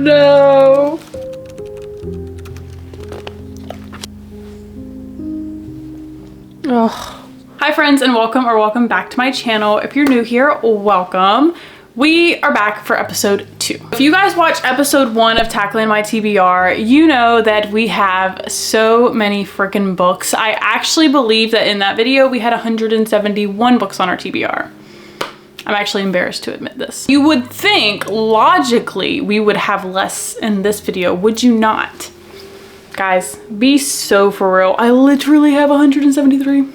no. Oh. Hi friends, and welcome back to my channel. If you're new here, welcome. We are back for episode 2. If you guys watched episode 1 of Tackling My TBR, you know that we have so many freaking books. I actually believe that in that video we had 171 books on our TBR. I'm actually embarrassed to admit this. You would think logically we would have less in this video, would you not? Guys, be so for real. I literally have 173.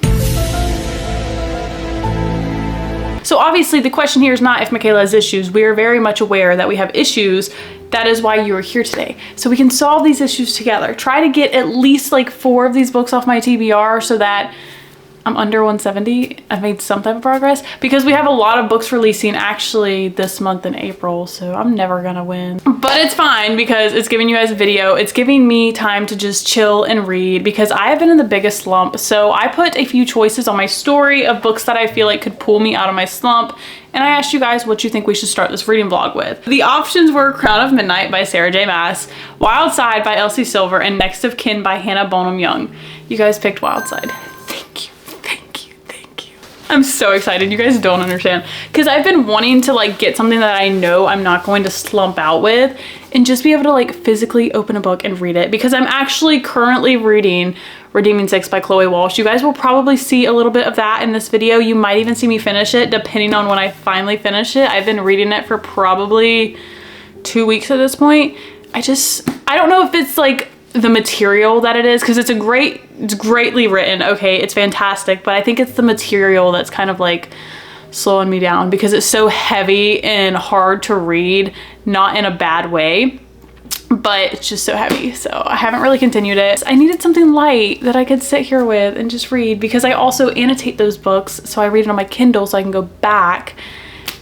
So obviously the question here is not if Michaela has issues. We are very much aware that we have issues. That is why you are here today. So we can solve these issues together. Try to get at least like 4 of these books off my TBR so that I'm under 170. I've made some type of progress because we have a lot of books releasing actually this month in April, so I'm never gonna win. But it's fine because it's giving you guys a video. It's giving me time to just chill and read because I have been in the biggest slump. So I put a few choices on my story of books that I feel like could pull me out of my slump. And I asked you guys what you think we should start this reading vlog with. The options were Crown of Midnight by Sarah J. Maas, Wild Side by Elsie Silver, and Next of Kin by Hannah Bonham Young. You guys picked Wild Side. Thank you. I'm so excited. You guys don't understand because I've been wanting to like get something that I know I'm not going to slump out with and just be able to like physically open a book and read it, because I'm actually currently reading Redeeming Six by Chloe Walsh. You guys will probably see a little bit of that in this video. You might even see me finish it depending on when I finally finish it. I've been reading it for probably 2 weeks at this point. I don't know if it's like the material that it is, because it's greatly written, okay, it's fantastic, but I think it's the material that's kind of like slowing me down because it's so heavy and hard to read, not in a bad way, but it's just so heavy. So I haven't really continued it. I needed something light that I could sit here with and just read, because I also annotate those books, so I read it on my Kindle so I can go back.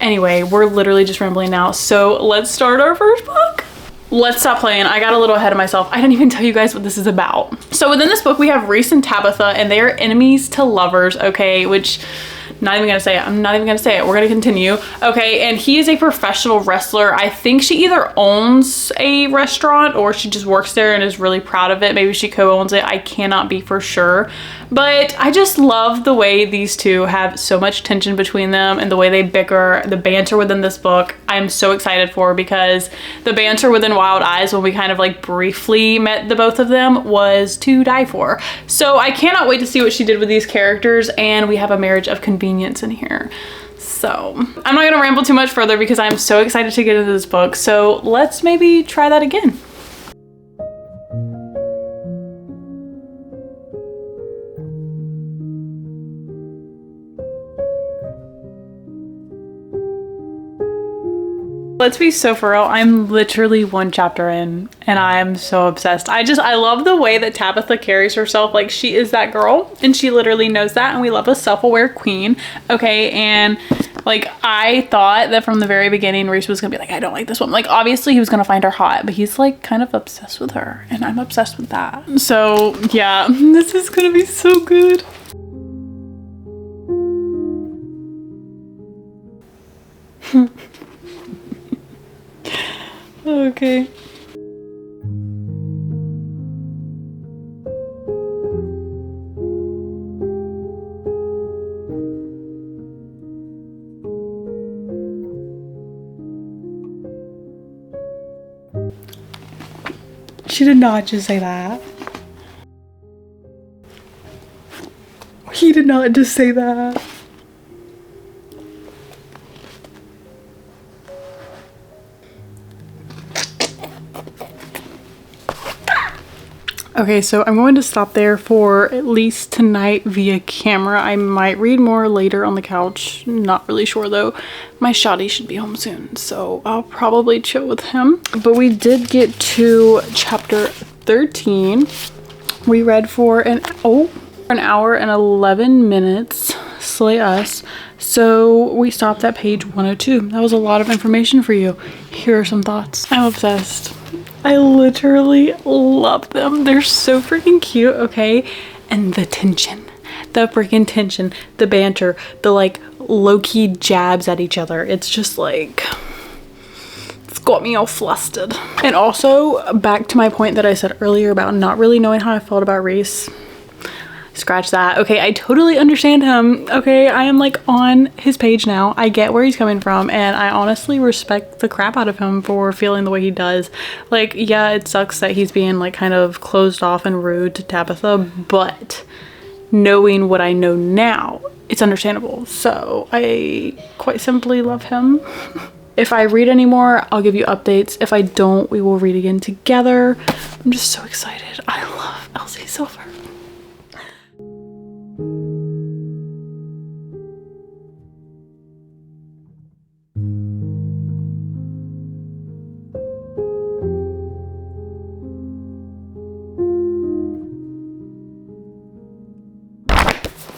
Anyway, we're literally just rambling now, so let's start our first book. Let's stop playing. I got a little ahead of myself. I didn't even tell you guys what this is about. So within this book, we have Reese and Tabitha, and they are enemies to lovers, okay? Which, not even gonna say it. I'm not even gonna say it. We're gonna continue. Okay, and he is a professional wrestler. I think she either owns a restaurant or she just works there and is really proud of it. Maybe she co-owns it. I cannot be for sure. But I just love the way these two have so much tension between them and the way they bicker, the banter within this book. I'm so excited for, because the banter within Wild Eyes, when we kind of like briefly met the both of them, was to die for. So I cannot wait to see what she did with these characters, and we have a marriage of convenience in here. So I'm not gonna ramble too much further because I'm so excited to get into this book. So let's maybe try that again. Let's be so for real. I'm literally 1 chapter in and I'm so obsessed. I love the way that Tabitha carries herself. Like, she is that girl and she literally knows that, and we love a self-aware queen. Okay, and like, I thought that from the very beginning Reese was gonna be like, I don't like this woman. Like, obviously he was gonna find her hot, but he's like kind of obsessed with her, and I'm obsessed with that. So yeah, this is gonna be so good. Okay. She did not just say that. He did not just say that. Okay, so I'm going to stop there for at least tonight via camera. I might read more later on the couch. Not really sure though. My shawty should be home soon, so I'll probably chill with him. But we did get to chapter 13. We read for an hour and 11 minutes. Slay us. So we stopped at page 102. That was a lot of information for you. Here are some thoughts. I'm obsessed. I literally love them. They're so freaking cute, okay? And the tension, the freaking tension, the banter, the like low-key jabs at each other. It's just like, it's got me all flustered. And also, back to my point that I said earlier about not really knowing how I felt about Reese. Scratch that. Okay, I totally understand him. Okay, I am like on his page now. I get where he's coming from, and I honestly respect the crap out of him for feeling the way he does. Like, yeah, it sucks that he's being like kind of closed off and rude to Tabitha, but knowing what I know now, it's understandable. So I quite simply love him. If I read anymore, I'll give you updates. If I don't, we will read again together. I'm just so excited. I love Elsie Silver.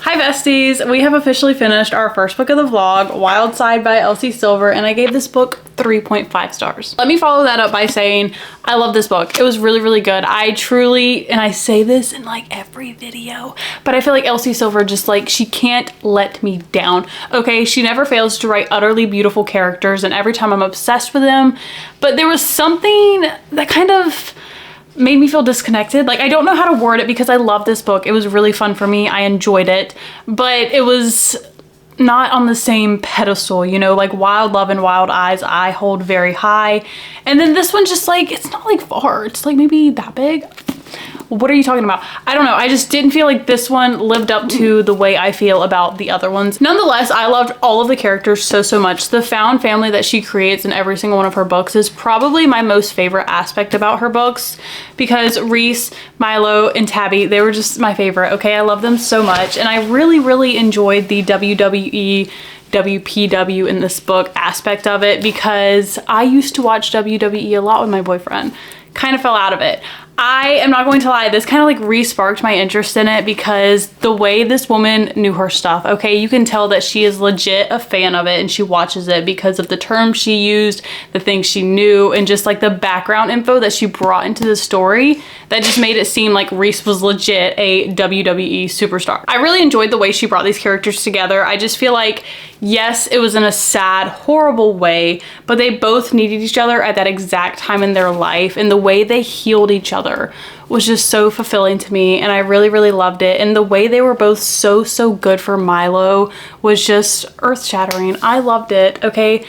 Hi besties, we have officially finished our first book of the vlog, Wild Side by Elsie Silver, and I gave this book 3.5 stars. Let me follow that up by saying I love this book. It was really, really good. I truly, and I say this in like every video, but I feel like Elsie Silver just like, she can't let me down. Okay, she never fails to write utterly beautiful characters, and every time I'm obsessed with them, but there was something that kind of made me feel disconnected. Like, I don't know how to word it because I love this book. It was really fun for me. I enjoyed it, but it was not on the same pedestal, you know, like Wild Love and Wild Eyes I hold very high. And then this one just like, it's not like far. It's like maybe that big. What are you talking about? I don't know. I just didn't feel like this one lived up to the way I feel about the other ones. Nonetheless, I loved all of the characters so much. The found family that she creates in every single one of her books is probably my most favorite aspect about her books, because Reese, Milo, and Tabby, they were just my favorite. Okay, I love them so much, and I really enjoyed the WWE WPW in this book aspect of it, because I used to watch WWE a lot with my boyfriend. Kind of fell out of it. I am not going to lie, this kind of like re-sparked my interest in it because the way this woman knew her stuff, okay, you can tell that she is legit a fan of it and she watches it because of the terms she used, the things she knew, and just like the background info that she brought into the story that just made it seem like Reese was legit a WWE superstar. I really enjoyed the way she brought these characters together. I just feel like, yes, it was in a sad, horrible way, but they both needed each other at that exact time in their life, and the way they healed each other was just so fulfilling to me, and I really loved it. And the way they were both so good for Milo was just earth-shattering. I loved it. Okay,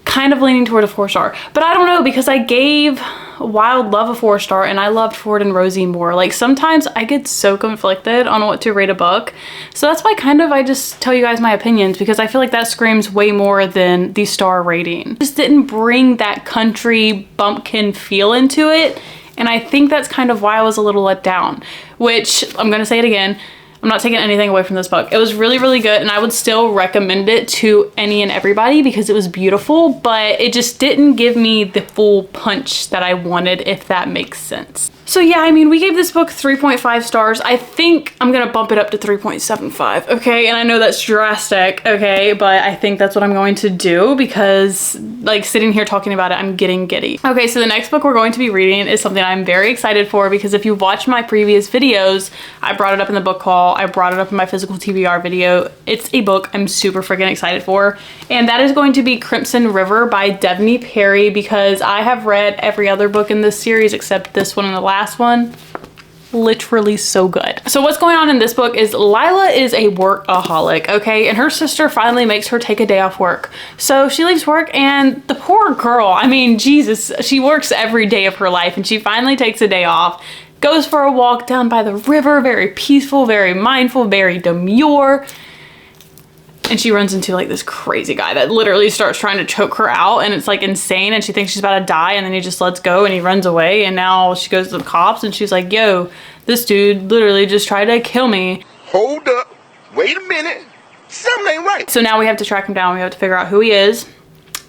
kind of leaning toward a 4-star, but I don't know, because I gave Wild Love a 4-star and I loved Ford and Rosie more. Like, sometimes I get so conflicted on what to rate a book, so that's why kind of I just tell you guys my opinions, because I feel like that screams way more than the star rating. Just didn't bring that country bumpkin feel into it, and I think that's kind of why I was a little let down, which I'm gonna say it again, I'm not taking anything away from this book. It was really good, and I would still recommend it to any and everybody because it was beautiful, but it just didn't give me the full punch that I wanted, if that makes sense. So yeah, I mean, we gave this book 3.5 stars. I think I'm gonna bump it up to 3.75, okay? And I know that's drastic, okay? But I think that's what I'm going to do because, like, sitting here talking about it, I'm getting giddy. Okay, so the next book we're going to be reading is something I'm very excited for, because if you watch my previous videos, I brought it up in the book haul, I brought it up in my physical TBR video. It's a book I'm super freaking excited for, and that is going to be Crimson River by Devney Perry, because I have read every other book in this series except this one and the last one. Literally so good. So what's going on in this book is Lila is a workaholic, okay? And her sister finally makes her take a day off work. So she leaves work, and the poor girl, I mean, Jesus, she works every day of her life, and she finally takes a day off, goes for a walk down by the river, very peaceful, very mindful, very demure. And she runs into like this crazy guy that literally starts trying to choke her out, and it's like insane, and she thinks she's about to die, and then he just lets go and he runs away, and now she goes to the cops and she's like, yo, this dude literally just tried to kill me. Hold up, wait a minute, something ain't right. So now we have to track him down, we have to figure out who he is.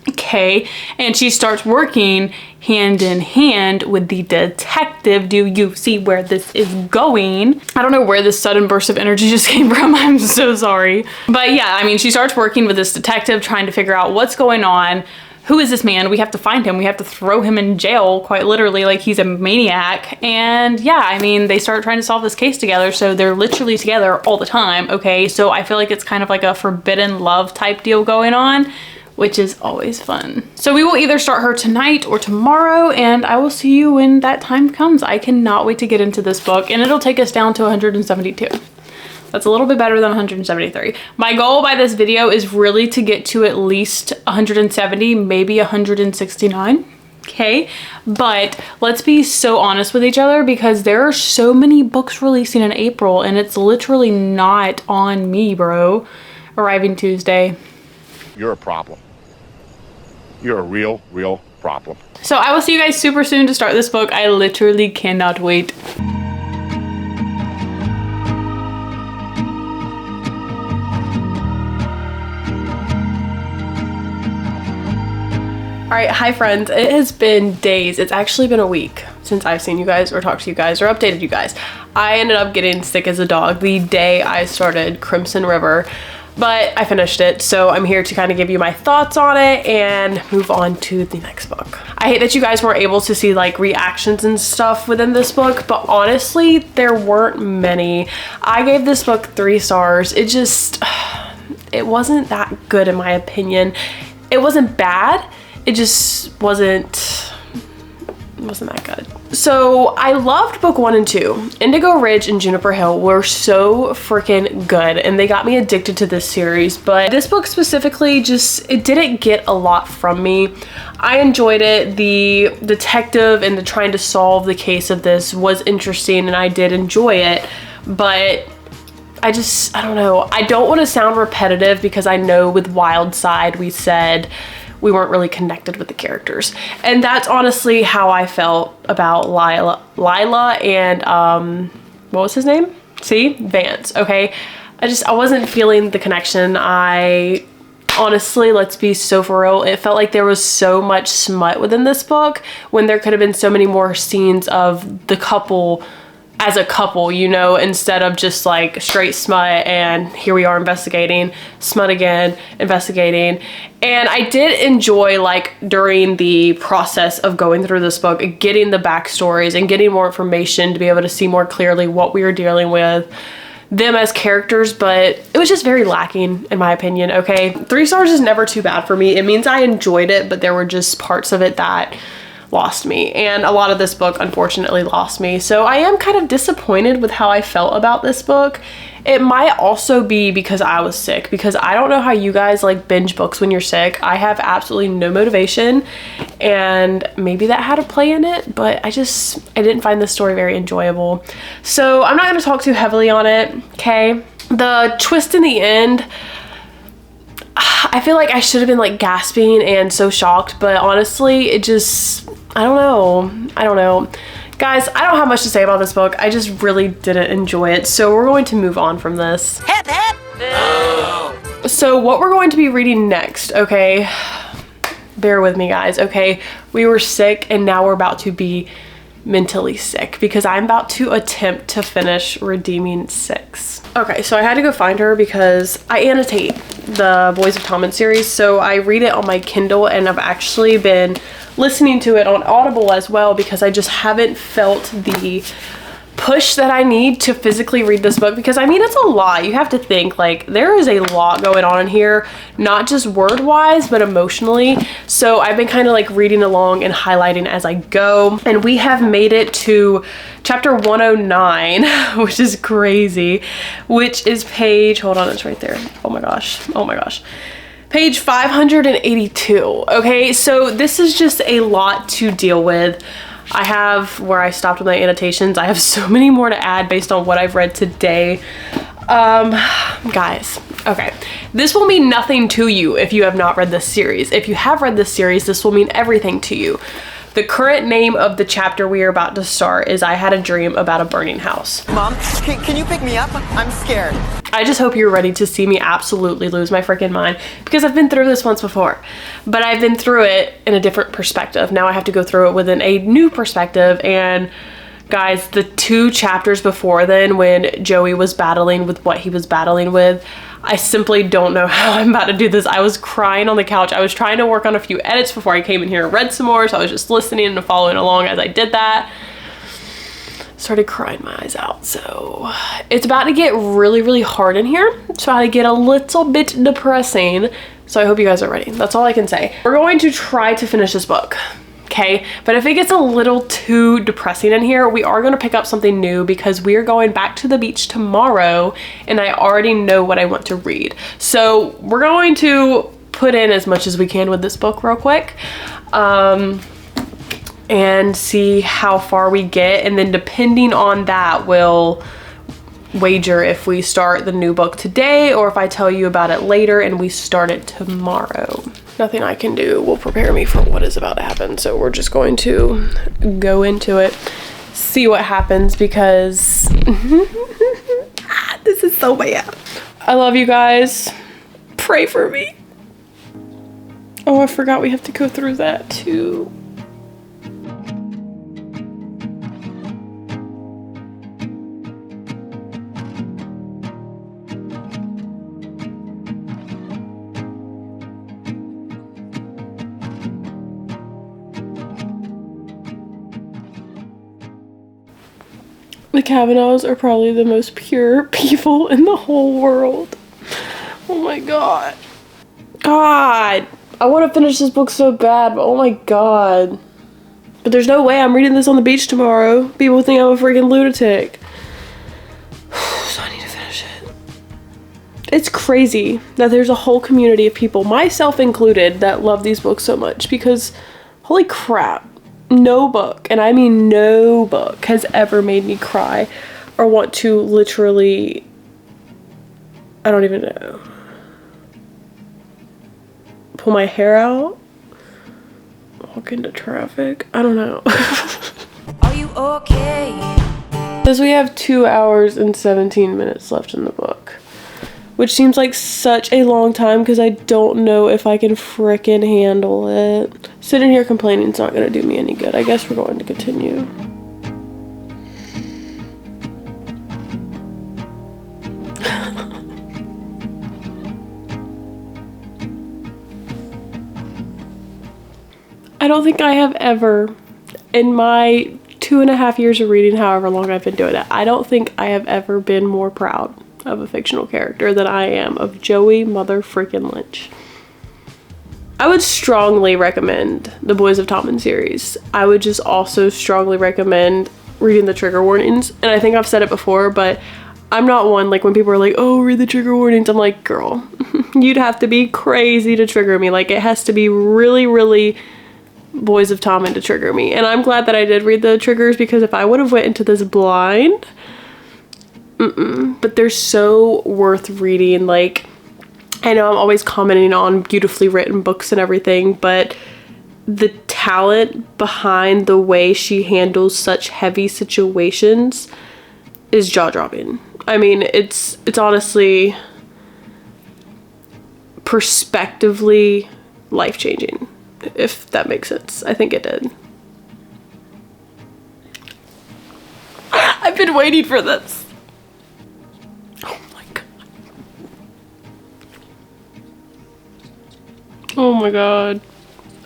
Okay, and she starts working hand in hand with the detective. Do you see where this is going? I don't know where this sudden burst of energy just came from. I'm so sorry. But yeah, I mean, she starts working with this detective, trying to figure out what's going on. Who is this man? We have to find him. We have to throw him in jail, quite literally, like he's a maniac. And yeah, I mean, they start trying to solve this case together, so they're literally together all the time, okay? So I feel like it's kind of like a forbidden love type deal going on, which is always fun. So we will either start her tonight or tomorrow, and I will see you when that time comes. I cannot wait to get into this book, and it'll take us down to 172. That's a little bit better than 173. My goal by this video is really to get to at least 170, maybe 169. Okay, but let's be so honest with each other, because there are so many books releasing in April, and it's literally not on me, bro. Arriving Tuesday. You're a problem. You're a real problem. So I will see you guys super soon to start this book. I literally cannot wait. All right, hi friends. It has been days. It's actually been a week since I've seen you guys or talked to you guys or updated you guys. I ended up getting sick as a dog the day I started Crimson River, but I finished it. So I'm here to kind of give you my thoughts on it and move on to the next book. I hate that you guys weren't able to see like reactions and stuff within this book, but honestly, there weren't many. I gave this book 3 stars. It wasn't that good in my opinion. It wasn't bad. It just wasn't that good. So I loved book 1 and 2. Indigo Ridge and Juniper Hill were so freaking good, and they got me addicted to this series, but this book specifically it didn't get a lot from me. I enjoyed it. The detective and the trying to solve the case of this was interesting, and I did enjoy it, but I don't know. I don't want to sound repetitive, because I know with Wild Side we said we weren't really connected with the characters. And that's honestly how I felt about Lila and, what was his name? Vance, okay? I wasn't feeling the connection. I honestly, let's be so for real, it felt like there was so much smut within this book when there could have been so many more scenes of the couple as a couple, you know, instead of just like straight smut and here we are investigating, smut again, investigating. And I did enjoy, like, during the process of going through this book, getting the backstories and getting more information to be able to see more clearly what we were dealing with, them as characters, but it was just very lacking in my opinion, okay? 3 stars is never too bad for me. It means I enjoyed it, but there were just parts of it that lost me, and a lot of this book unfortunately lost me. So I am kind of disappointed with how I felt about this book. It might also be because I was sick, because I don't know how you guys like binge books when you're sick. I have absolutely no motivation, and maybe that had a play in it, but I didn't find this story very enjoyable. So I'm not going to talk too heavily on it, okay? The twist in the end, I feel like I should have been like gasping and so shocked, but honestly, I don't know. Guys, I don't have much to say about this book. I just really didn't enjoy it. So we're going to move on from this. Hip, hip. No. So what we're going to be reading next, okay? Bear with me, guys, okay? We were sick, and now we're about to be mentally sick, because I'm about to attempt to finish Redeeming 6. Okay, so I had to go find her because I annotate the Boys of Tommen series, so I read it on my Kindle, and I've actually been listening to it on Audible as well, because I just haven't felt the push that I need to physically read this book, because I mean, it's a lot. You have to think, like, there is a lot going on in here, not just word wise but emotionally. So I've been kind of like reading along and highlighting as I go, and we have made it to chapter 109 which is crazy, which is page, hold on, it's right there, oh my gosh, page 582. Okay, so this is just a lot to deal with. I have, where I stopped with my annotations, I have so many more to add based on what I've read today. Guys, okay, this will mean nothing to you if you have not read this series. If you have read this series, this will mean everything to you. The current name of the chapter we are about to start is I Had a Dream About a Burning House. Mom, can you pick me up? I'm scared. I just hope you're ready to see me absolutely lose my freaking mind, because I've been through this once before, but I've been through it in a different perspective. Now I have to go through it within a new perspective. And guys, the 2 chapters before then, when Joey was battling with what he was battling with, I simply don't know how I'm about to do this. I was crying on the couch. I was trying to work on a few edits before I came in here and read some more, so I was just listening and following along as I did that. started crying my eyes out. So it's about to get really, really hard in here. It's about to get a little bit depressing. So I hope you guys are ready. That's all I can say. We're going to try to finish this book. Okay, but if it gets a little too depressing in here, we are going to pick up something new because we are going back to the beach tomorrow and I already know what I want to read. So we're going to put in as much as we can with this book real quick and see how far we get, and then depending on that we'll wager if we start the new book today or if I tell you about it later and we start it tomorrow. Nothing I can do will prepare me for what is about to happen, so we're just going to go into it, see what happens, because this is so bad. I love you guys. Pray for me. Oh, I forgot we have to go through that too. The Kavanaughs are probably the most pure people in the whole world. Oh my god. God. I want to finish this book so bad, but oh my god. But there's no way I'm reading this on the beach tomorrow. People think I'm a freaking lunatic. So I need to finish it. It's crazy that there's a whole community of people, myself included, that love these books so much because holy crap. No book, and I mean no book, has ever made me cry or want to literally, I don't even know, pull my hair out, walk into traffic, I don't know. Are you okay? Because we have 2 hours and 17 minutes left in the book, which seems like such a long time because I don't know if I can frickin' handle it. Sitting here complaining is not gonna do me any good. I guess we're going to continue. I don't think I have ever, in my 2.5 years of reading, however long I've been doing it, I don't think I have ever been more proud of a fictional character than I am of Joey motherfreaking Lynch. I would strongly recommend the Boys of Tommen series. I would just also strongly recommend reading the trigger warnings. And I think I've said it before, but I'm not one, like when people are like, oh, read the trigger warnings. I'm like, girl, you'd have to be crazy to trigger me. Like it has to be really, really Boys of Tommen to trigger me. And I'm glad that I did read the triggers because if I would have went into this blind, but they're so worth reading. Like, I know I'm always commenting on beautifully written books and everything, but the talent behind the way she handles such heavy situations is jaw-dropping. I mean, it's honestly perspectively life-changing, if that makes sense. I think it did. I've been waiting for this. Oh my god.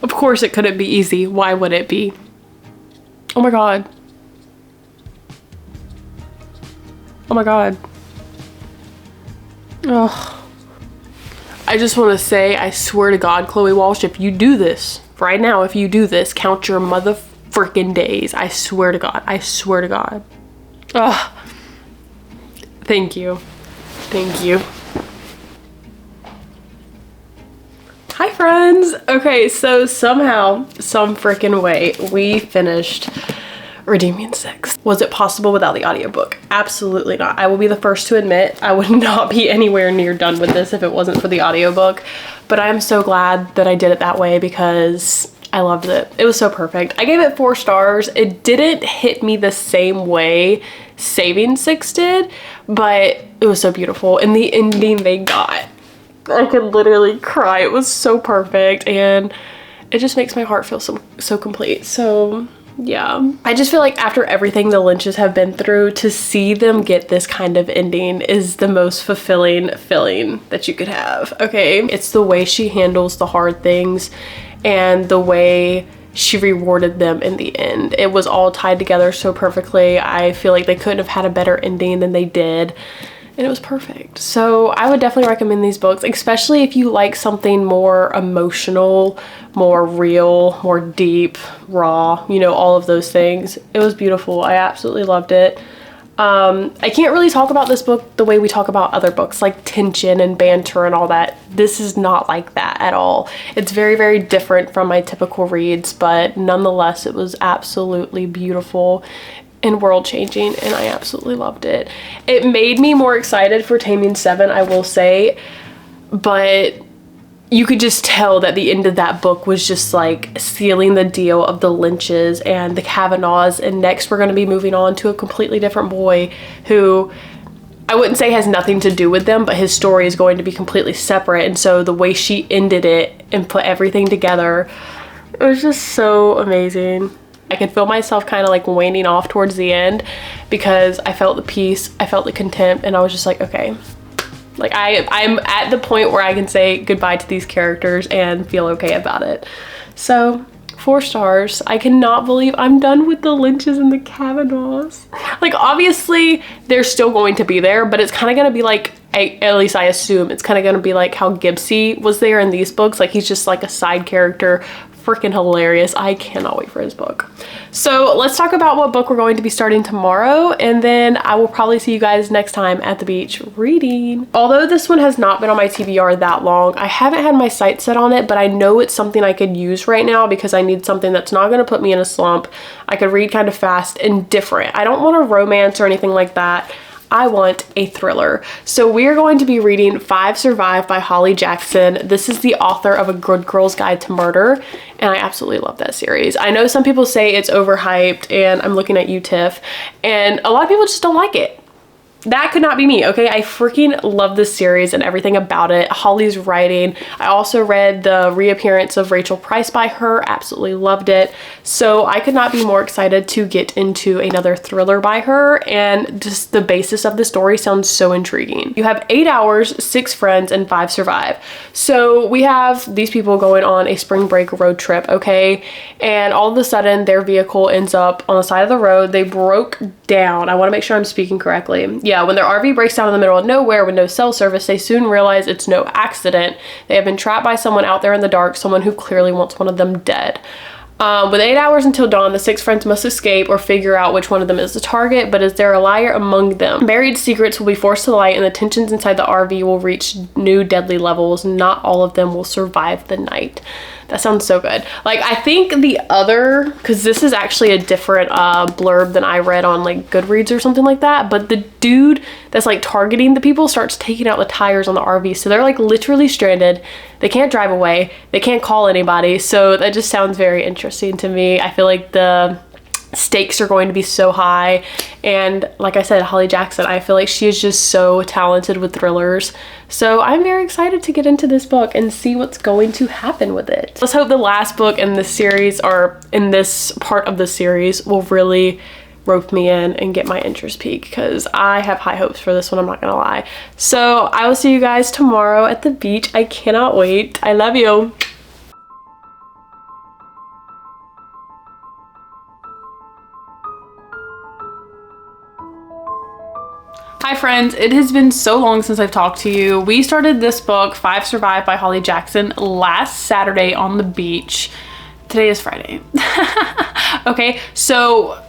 Of course it couldn't be easy. Why would it be? Oh my god. Oh my god. Ugh. I just want to say, I swear to God, Chloe Walsh, if you do this, right now, if you do this, count your motherfucking days. I swear to God. I swear to God. Ugh. Thank you. Thank you. Hi friends! Okay, so somehow, some freaking way, we finished Redeeming 6. Was it possible without the audiobook? Absolutely not. I will be the first to admit I would not be anywhere near done with this if it wasn't for the audiobook, but I'm so glad that I did it that way because I loved it. It was so perfect. I gave it 4 stars. It didn't hit me the same way Saving 6 did, but it was so beautiful, and the ending they got, I could literally cry. It was so perfect and it just makes my heart feel so complete. So yeah, I just feel like after everything the Lynches have been through, to see them get this kind of ending is the most fulfilling feeling that you could have. Okay, it's the way she handles the hard things and the way she rewarded them in the end. It was all tied together so perfectly. I feel like they couldn't have had a better ending than they did. And it was perfect. So I would definitely recommend these books, especially if you like something more emotional, more real, more deep, raw, you know, all of those things. It was beautiful. I absolutely loved it. I can't really talk about this book the way we talk about other books, like tension and banter and all that. This is not like that at all. It's very, very different from my typical reads, but nonetheless, it was absolutely beautiful and world-changing, and I absolutely loved it. It made me more excited for Taming 7, I will say, but you could just tell that the end of that book was just like sealing the deal of the Lynches and the Kavanaughs, and next we're going to be moving on to a completely different boy who I wouldn't say has nothing to do with them, but his story is going to be completely separate. And so the way she ended it and put everything together, it was just so amazing. I could feel myself kind of like waning off towards the end because I felt the peace, I felt the contempt, and I was just like, okay. Like I'm at the point where I can say goodbye to these characters and feel okay about it. So 4 stars. I cannot believe I'm done with the Lynches and the Kavanaughs. Like obviously they're still going to be there, but it's kind of going to be like, at least I assume it's kind of going to be like how Gibbsy was there in these books. Like he's just like a side character. Freaking hilarious. I cannot wait for his book. So let's talk about what book we're going to be starting tomorrow, and then I will probably see you guys next time at the beach reading. Although this one has not been on my TBR that long, I haven't had my sights set on it, but I know it's something I could use right now because I need something that's not going to put me in a slump. I could read kind of fast and different. I don't want a romance or anything like that. I want a thriller. So we are going to be reading 5 Survive by Holly Jackson. This is the author of A Good Girl's Guide to Murder, and I absolutely love that series. I know some people say it's overhyped, and I'm looking at you, Tiff, and a lot of people just don't like it. That could not be me, okay? I freaking love this series and everything about it. Holly's writing. I also read the reappearance of Rachel Price by her. Absolutely loved it. So I could not be more excited to get into another thriller by her, and just the basis of the story sounds so intriguing. You have 8 hours, 6 friends, and 5 survive. So we have these people going on a spring break road trip, okay? And all of a sudden their vehicle ends up on the side of the road. They broke down. I want to make sure I'm speaking correctly. Yeah, when their RV breaks down in the middle of nowhere with no cell service, they soon realize it's no accident. They have been trapped by someone out there in the dark, someone who clearly wants one of them dead. With 8 hours until dawn, the 6 friends must escape or figure out which one of them is the target, but is there a liar among them? Buried secrets will be forced to light, and the tensions inside the RV will reach new deadly levels. Not all of them will survive the night. That sounds so good. Like, I think the other, because this is actually a different blurb than I read on like Goodreads or something like that, but the dude that's like targeting the people starts taking out the tires on the RV. So they're like literally stranded. They can't drive away. They can't call anybody. So that just sounds very interesting to me. I feel like the stakes are going to be so high, and like I said, Holly Jackson, I feel like she is just so talented with thrillers. So I'm very excited to get into this book and see what's going to happen with it. Let's hope the last book in this series, or in this part of the series, will really rope me in and get my interest peak, because I have high hopes for this one, I'm not gonna lie. So I will see you guys tomorrow at the beach. I cannot wait. I love you. Hi friends, it has been so long since I've talked to you. We started this book, 5 Survive by Holly Jackson, last Saturday on the beach. Today is Friday. Okay, so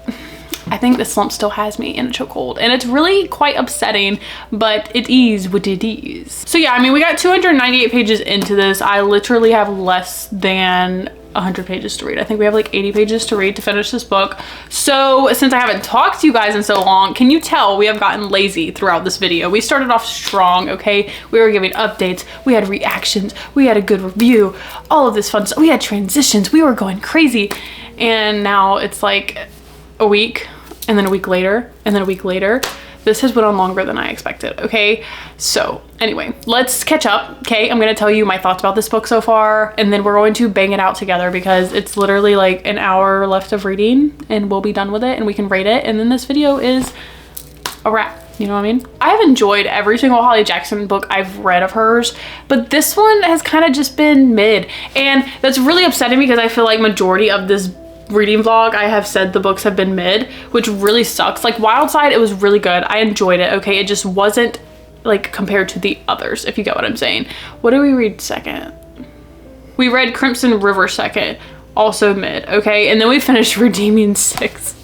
I think the slump still has me in a chokehold, and it's really quite upsetting, but it is what it is. So yeah, I mean, we got 298 pages into this. I literally have less than 100 pages to read. I think we have like 80 pages to read to finish this book. So since I haven't talked to you guys in so long, can you tell we have gotten lazy throughout this video? We started off strong, okay? We were giving updates, we had reactions, we had a good review, all of this fun stuff. We had transitions, we were going crazy. And now it's like a week, and then a week later, and then a week later. This has went on longer than I expected, okay? So anyway, let's catch up, okay? I'm gonna tell you my thoughts about this book so far, and then we're going to bang it out together because it's literally like an hour left of reading, and we'll be done with it, and we can rate it, and then this video is a wrap. You know what I mean? I have enjoyed every single Holly Jackson book I've read of hers, but this one has kind of just been mid. And that's really upsetting because I feel like majority of this reading vlog I have said the books have been mid, which really sucks. Like Wild Side, it was really good. I enjoyed it, okay? It just wasn't like compared to the others, if you get what I'm saying. What did we read second? We read Crimson River second, also mid, okay? And then we finished Redeeming 6.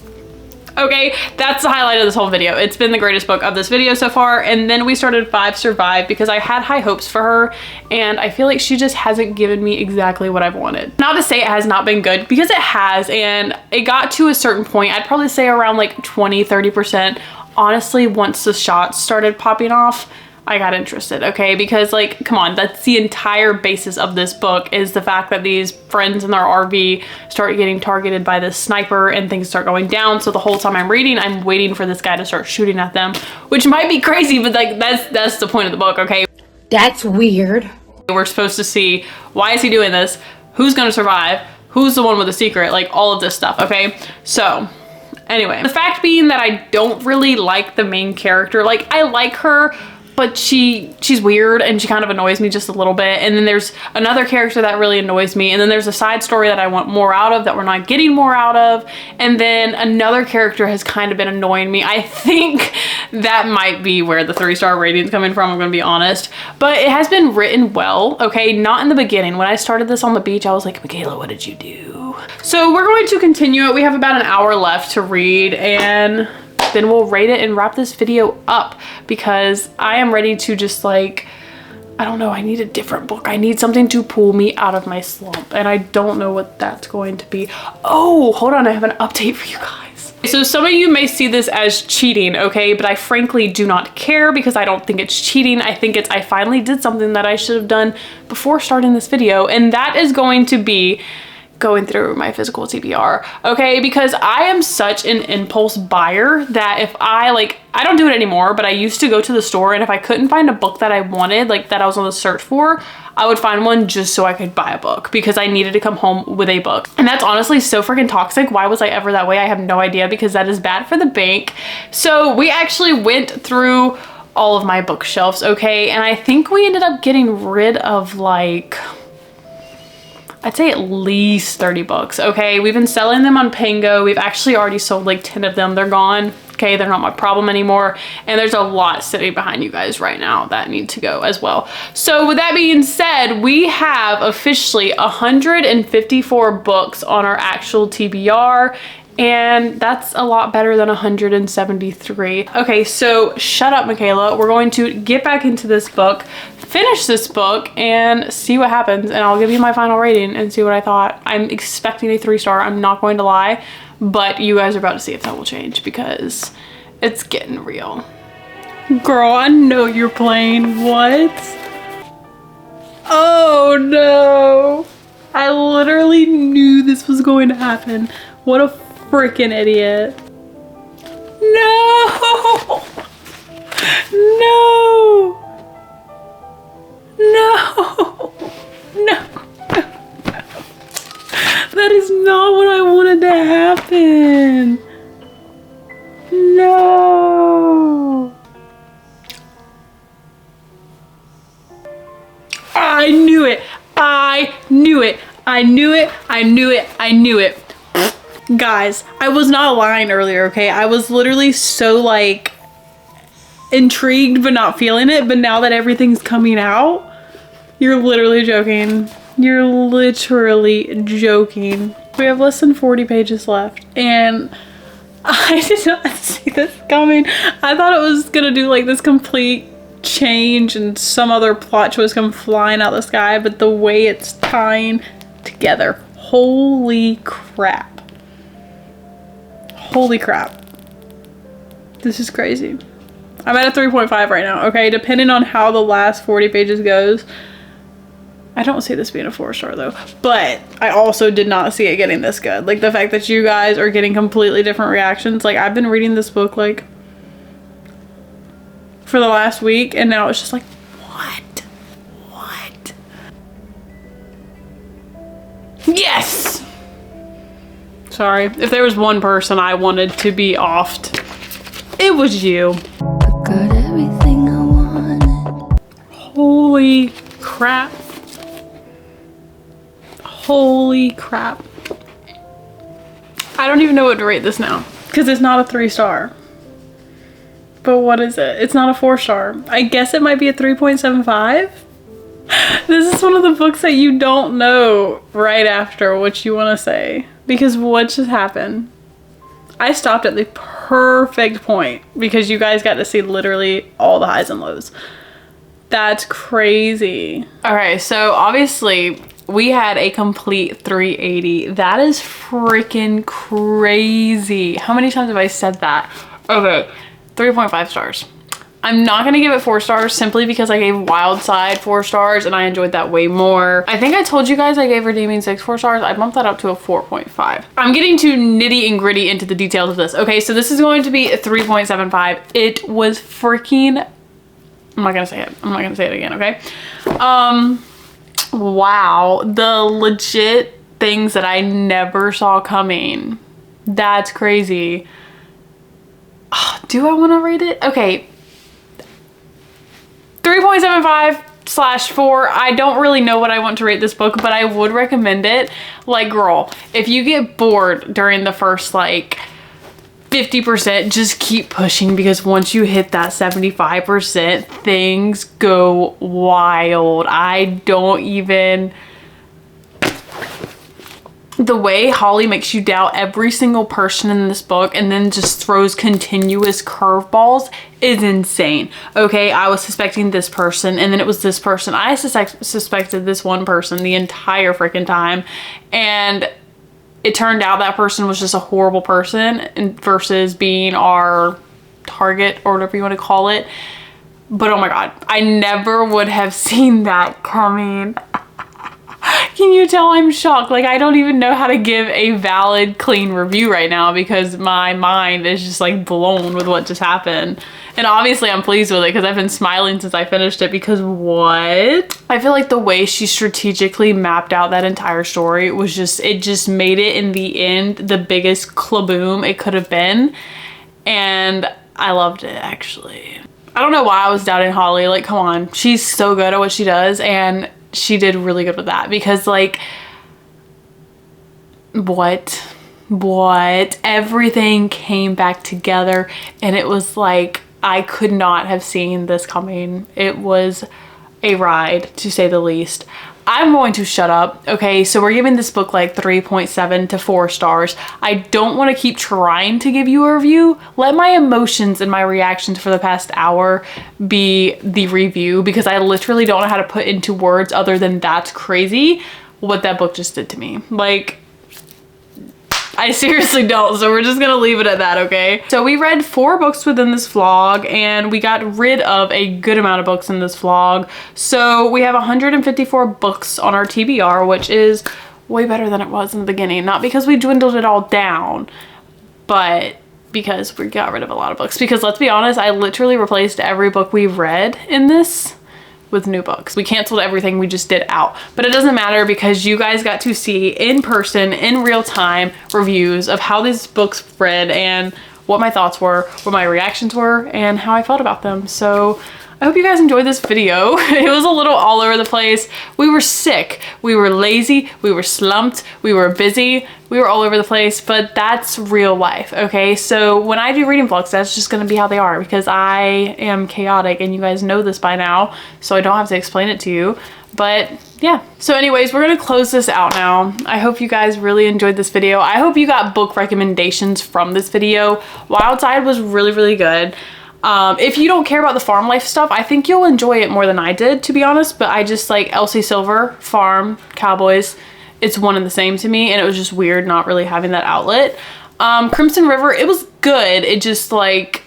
Okay, that's the highlight of this whole video. It's been the greatest book of this video so far. And then we started 5 Survive because I had high hopes for her and I feel like she just hasn't given me exactly what I've wanted. Not to say it has not been good, because it has, and it got to a certain point. I'd probably say around like 20-30%. Honestly, once the shots started popping off, I got interested, okay? Because like, come on, that's the entire basis of this book, is the fact that these friends in their RV start getting targeted by this sniper and things start going down. So the whole time I'm reading, I'm waiting for this guy to start shooting at them, which might be crazy, but like that's the point of the book, okay? That's weird. We're supposed to see, why is he doing this? Who's gonna survive? Who's the one with the secret? Like all of this stuff, okay? So anyway, the fact being that I don't really like the main character. Like I like her, but she's weird and she kind of annoys me just a little bit. And then there's another character that really annoys me. And then there's a side story that I want more out of that we're not getting more out of. And then another character has kind of been annoying me. I think that might be where the 3-star rating's coming from, I'm gonna be honest. But it has been written well, okay? Not in the beginning. When I started this on the beach, I was like, Michaela, what did you do? So we're going to continue it. We have about an hour left to read, and then we'll rate it and wrap this video up, because I am ready to just like, I don't know, I need a different book. I need something to pull me out of my slump, and I don't know what that's going to be. Oh, hold on, I have an update for you guys. So some of you may see this as cheating, okay? But I frankly do not care, because I don't think it's cheating. I think it's, I finally did something that I should have done before starting this video, and that is going to be going through my physical TBR, okay? Because I am such an impulse buyer that if I don't do it anymore, but I used to go to the store, and if I couldn't find a book that I wanted, like that I was on the search for, I would find one just so I could buy a book, because I needed to come home with a book. And that's honestly so freaking toxic. Why was I ever that way? I have no idea, because that is bad for the bank. So we actually went through all of my bookshelves, okay? And I think we ended up getting rid of like, I'd say at least 30 books, okay? We've been selling them on Pango. We've actually already sold like 10 of them. They're gone, okay? They're not my problem anymore. And there's a lot sitting behind you guys right now that need to go as well. So with that being said, we have officially 154 books on our actual TBR, and that's a lot better than 173. Okay, so shut up, Michaela. We're going to get back into this book, finish this book, and see what happens, and I'll give you my final rating and see what I thought. I'm expecting a 3-star, I'm not going to lie, but you guys are about to see if that will change, because it's getting real. Girl, I know you're playing. What? Oh no. I literally knew this was going to happen. What a freaking idiot. No! No! No! No! That is not what I wanted to happen. No! I knew it! I knew it! I knew it! I knew it! I knew it! Guys, I was not lying earlier, okay? I was literally so like intrigued but not feeling it, but now that everything's coming out, you're literally joking. You're literally joking. We have less than 40 pages left, and I did not see this coming. I thought it was gonna do like this complete change and some other plot twist come flying out the sky, but the way it's tying together, holy crap. Holy crap. This is crazy. I'm at a 3.5 right now, okay? Depending on how the last 40 pages goes. I don't see this being a 4-star though, but I also did not see it getting this good. Like the fact that you guys are getting completely different reactions. Like I've been reading this book like for the last week, and now it's just like, what? What? Yes! Sorry, if there was one person I wanted to be offed, it was you. Got everything I wanted. Holy crap. Holy crap. I don't even know what to rate this now because it's not a 3-star. But what is it? It's not a 4-star. I guess it might be a 3.75. This is one of the books that you don't know right after what you want to say because what just happened? I stopped at the perfect point because you guys got to see literally all the highs and lows. That's crazy. Okay, so obviously we had a complete 380. That is freaking crazy. How many times have I said that? Okay, 3.5 stars. I'm not gonna give it 4 stars simply because I gave Wild Side 4 stars and I enjoyed that way more. I think I told you guys I gave Redeeming 6 4 stars. I bumped that up to a 4.5. I'm getting too nitty and gritty into the details of this. Okay, so this is going to be a 3.75. It was freaking, I'm not gonna say it. I'm not gonna say it again, okay? Wow, the legit things that I never saw coming. That's crazy. Do I want to rate it? Okay. 3.75/4. I don't really know what I want to rate this book, but I would recommend it. Like, girl, if you get bored during the first like 50%, just keep pushing because once you hit that 75%, things go wild. I don't even... The way Holly makes you doubt every single person in this book and then just throws continuous curveballs is insane. Okay, I was suspecting this person and then it was this person. I suspected this one person the entire freaking time, and it turned out that person was just a horrible person versus being our target or whatever you want to call it. But oh my god, I never would have seen that coming. Can you tell I'm shocked? Like, I don't even know how to give a valid, clean review right now because my mind is just like blown with what just happened. And obviously I'm pleased with it because I've been smiling since I finished it because what? I feel like the way she strategically mapped out that entire story was just, it just made it in the end the biggest klaboom it could have been. And I loved it, actually. I don't know why I was doubting Holly. Like, come on. She's so good at what she does, and she did really good with that because, like, what? Everything came back together, and it was like, I could not have seen this coming. It was a ride, to say the least. I'm going to shut up. Okay, so we're giving this book like 3.7 to 4 stars. I don't want to keep trying to give you a review. Let my emotions and my reactions for the past hour be the review because I literally don't know how to put into words other than that's crazy what that book just did to me. Like, I seriously don't, so we're just gonna leave it at that, okay? So we read 4 books within this vlog, and we got rid of a good amount of books in this vlog. So we have 154 books on our TBR, which is way better than it was in the beginning. Not because we dwindled it all down, but because we got rid of a lot of books. Because let's be honest, I literally replaced every book we've read in this with new books. We canceled everything we just did out, but it doesn't matter because you guys got to see in person, in real time, reviews of how these books read and what my thoughts were, what my reactions were, and how I felt about them. So I hope you guys enjoyed this video. It was a little all over the place. We were sick, we were lazy, we were slumped, we were busy, we were all over the place, but that's real life, okay? So when I do reading vlogs, that's just gonna be how they are because I am chaotic and you guys know this by now, so I don't have to explain it to you. But yeah, so anyways, we're gonna close this out now. I hope you guys really enjoyed this video. I hope you got book recommendations from this video. Wild Side was really, really good. If you don't care about the farm life stuff, I think you'll enjoy it more than I did, to be honest, but I just like Elsie Silver, farm, cowboys, it's one and the same to me, and it was just weird not really having that outlet. Crimson River, it was good, it just like,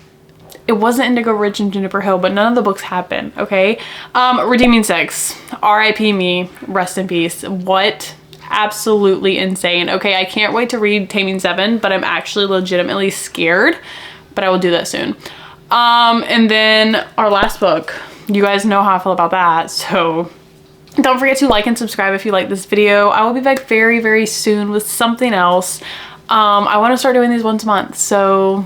it wasn't Indigo Ridge and Juniper Hill, but none of the books have been, okay? Redeeming 6, R.I.P. me, rest in peace. What? Absolutely insane. Okay, I can't wait to read Taming 7, but I'm actually legitimately scared, but I will do that soon. And then our last book, you guys know how I feel about that, so don't forget to like and subscribe if you like this video. I will be back very, very soon with something else. I want to start doing these once a month, so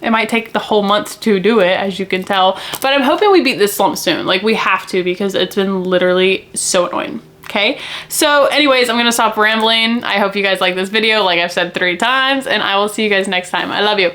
It might take the whole month to do it, as you can tell, but I'm hoping we beat this slump soon. Like, we have to, because it's been literally so annoying. Okay, so anyways, I'm gonna stop rambling. I hope you guys like this video, like I've said 3 times, and I will see you guys next time. I love you.